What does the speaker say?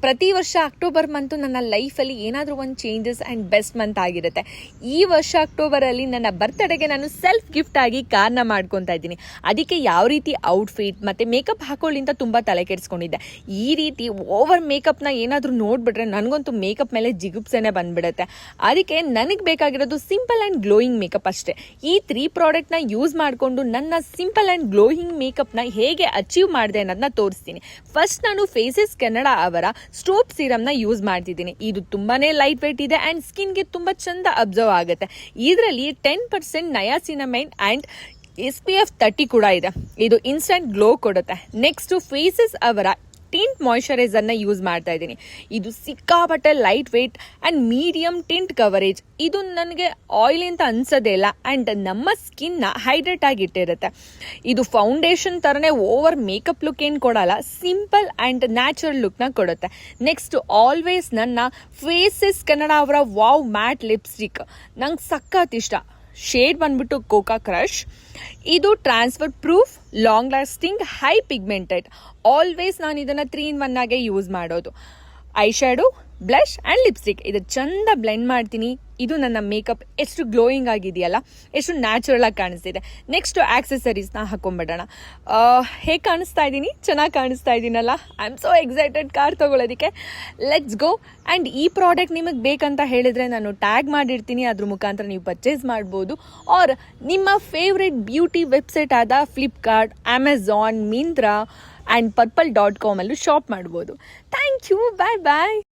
ಪ್ರತಿ ವರ್ಷ October month ನನ್ನ ಲೈಫಲ್ಲಿ ಏನಾದರೂ ಒಂದು ಚೇಂಜಸ್ ಆ್ಯಂಡ್ ಬೆಸ್ಟ್ ಮಂತ್ ಆಗಿರುತ್ತೆ. ಈ ವರ್ಷ ಅಕ್ಟೋಬರಲ್ಲಿ ನನ್ನ ಬರ್ತ್ಡೇಗೆ ನಾನು ಸೆಲ್ಫ್ ಗಿಫ್ಟ್ ಆಗಿ ಕಾರ್ನ ಮಾಡ್ಕೊತಾ ಇದ್ದೀನಿ. ಅದಕ್ಕೆ ಯಾವ ರೀತಿ ಔಟ್ಫಿಟ್ ಮತ್ತು ಮೇಕಪ್ ಹಾಕೊಳ್ಳಿ ಅಂತ ತುಂಬ ತಲೆ ಕೆಡಿಸ್ಕೊಂಡಿದ್ದೆ. ಈ ರೀತಿ ಓವರ್ ಮೇಕಪ್ನ ಏನಾದರೂ ನೋಡಿಬಿಟ್ರೆ ನನಗಂತೂ ಮೇಕಪ್ ಮೇಲೆ ಜಿಗುಪ್ಸೆನೇ ಬಂದುಬಿಡುತ್ತೆ. ಅದಕ್ಕೆ ನನಗೆ ಬೇಕಾಗಿರೋದು ಸಿಂಪಲ್ ಆ್ಯಂಡ್ ಗ್ಲೋಯಿಂಗ್ ಮೇಕಪ್ ಅಷ್ಟೇ. ಈ 3 ಪ್ರಾಡಕ್ಟ್ನ ಯೂಸ್ ಮಾಡಿಕೊಂಡು ನನ್ನ ಸಿಂಪಲ್ ಆ್ಯಂಡ್ ಗ್ಲೋಯಿಂಗ್ ಮೇಕಪ್ನ ಹೇಗೆ ಅಚೀವ್ ಮಾಡಿದೆ ಅನ್ನೋದನ್ನ ತೋರಿಸ್ತೀನಿ. ಫಸ್ಟ್ ನಾನು ಫೇಸಸ್ ಕೆನಡಾ ಅವರ ಸ್ಟೋಪ್ ಸೀರಮ್ನ ಯೂಸ್ ಮಾಡ್ತಿದ್ದೀನಿ. ಇದು ತುಂಬಾನೇ ಲೈಟ್ ವೇಟ್ ಇದೆ ಆ್ಯಂಡ್ ಸ್ಕಿನ್ಗೆ ತುಂಬ ಚಂದ ಅಬ್ಸರ್ವ್ ಆಗುತ್ತೆ. ಇದರಲ್ಲಿ 10% ನಯಾಸಿನಮೈಡ್ ಆ್ಯಂಡ್ SPF 30 ಕೂಡ ಇದೆ. ಇದು ಇನ್ಸ್ಟಂಟ್ ಗ್ಲೋ ಕೊಡುತ್ತೆ. ನೆಕ್ಸ್ಟ್ ಫೇಸಸ್ ಅವರ ಟಿಂಟ್ ಮಾಯಿಶ್ಚರೈಸರ್ನ ಯೂಸ್ ಮಾಡ್ತಾ ಇದ್ದೀನಿ. ಇದು ಸಿಕ್ಕಾಪಟ್ಟೆ light weight and medium tint coverage. ಇದು ನನಗೆ ಆಯಿಲ್ ಅಂತ ಅನ್ಸೋದೇ ಇಲ್ಲ ಆ್ಯಂಡ್ ನಮ್ಮ ಸ್ಕಿನ್ನ ಹೈಡ್ರೇಟ್ ಆಗಿಟ್ಟಿರುತ್ತೆ. ಇದು ಫೌಂಡೇಶನ್ ಥರನೇ ಓವರ್ ಮೇಕಪ್ ಲುಕ್ ಏನು ಕೊಡಲ್ಲ, ಸಿಂಪಲ್ ಆ್ಯಂಡ್ ನ್ಯಾಚುರಲ್ ಲುಕ್ನ ಕೊಡುತ್ತೆ. ನೆಕ್ಸ್ಟ್ ಆಲ್ವೇಸ್ ನನ್ನ ಫೇಸಸ್ ಕೆನಡಾ ಅವರ ವಾವ್ ಮ್ಯಾಟ್ ಲಿಪ್ಸ್ಟಿಕ್ ನಂಗೆ ಸಖತ್ ಇಷ್ಟ. ಶೇಡ್ ಬಂದ್ಬಿಟ್ಟು ಕೋಕಾ ಕ್ರಶ್. ಇದು transfer proof, long lasting, high pigmented. Always ನಾನು ಇದನ್ನು 3 in 1 ಆಗಿ ಯೂಸ್ ಮಾಡೋದು. I shadow, blush and lipstick ಇದು ಚಂದ ಬ್ಲೆಂಡ್ ಮಾಡ್ತೀನಿ. ಇದು ನನ್ನ ಮೇಕಪ್ ಎಷ್ಟು ಗ್ಲೋಯಿಂಗ್ ಆಗಿದೆಯಲ್ಲ, ಎಷ್ಟು ನ್ಯಾಚುರಲ್ ಆಗಿ ಕಾಣಿಸ್ತಿದೆ. ನೆಕ್ಸ್ಟ್ ಆಕ್ಸೆಸರೀಸ್ನ ಹಾಕೊಂಡ್ಬಿಡೋಣ. ಹೇಗೆ ಕಾಣಿಸ್ತಾ ಇದ್ದೀನಿ? ಚೆನ್ನಾಗಿ ಕಾಣಿಸ್ತಾ ಇದ್ದೀನಲ್ಲ? I am so excited car ತೊಗೊಳೋದಕ್ಕೆ. Let's go. ಆ್ಯಂಡ್ ಈ ಪ್ರಾಡಕ್ಟ್ ನಿಮಗೆ ಬೇಕಂತ ಹೇಳಿದರೆ ನಾನು ಟ್ಯಾಗ್ ಮಾಡಿರ್ತೀನಿ. ಅದ್ರ ಮುಖಾಂತರ ನೀವು ಪರ್ಚೇಸ್ ಮಾಡ್ಬೋದು. ಆರ್ ನಿಮ್ಮ ಫೇವ್ರೆಟ್ ಬ್ಯೂಟಿ ವೆಬ್ಸೈಟ್ ಆದ Flipkart, Amazon, Myntra and purple.com ಅಲ್ಲೂ ಶಾಪ್ ಮಾಡ್ಬೋದು. Thank you. Bye bye.